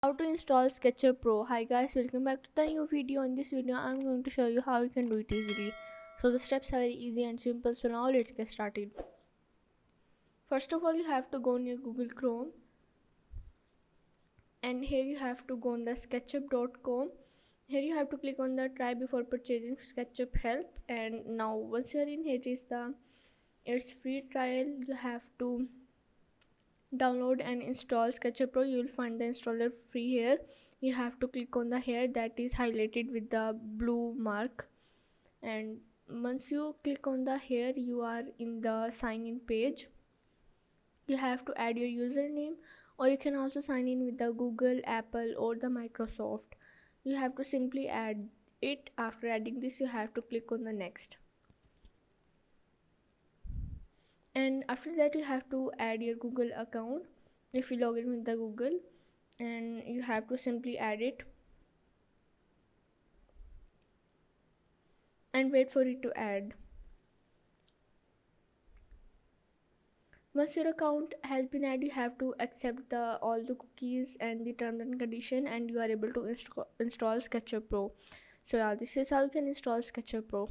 How to install SketchUp Pro. Hi guys, welcome back to the new video. In this video I'm going to show you how you can do it easily. So the steps are very easy and simple, so now let's get started. First of all, you have to go on your Google Chrome, and here you have to go on the sketchup.com. Here you have to click on the try before purchasing SketchUp help, and now once you are in, here is the its free trial. You have to download and install SketchUp Pro. You will find the installer free here. You have to click on the here that is highlighted with the blue mark, and once you click on the here, you are in the sign in page. You have to add your username, or you can also sign in with the Google, Apple, or the Microsoft. You have to simply add it. After adding this, you have to click on the next, and after that you have to add your Google account if you log in with the Google, and you have to simply add it and wait for it to add. Once your account has been added, you have to accept the all the cookies and the terms and condition, and you are able to install SketchUp Pro. So yeah, this is how you can install SketchUp Pro.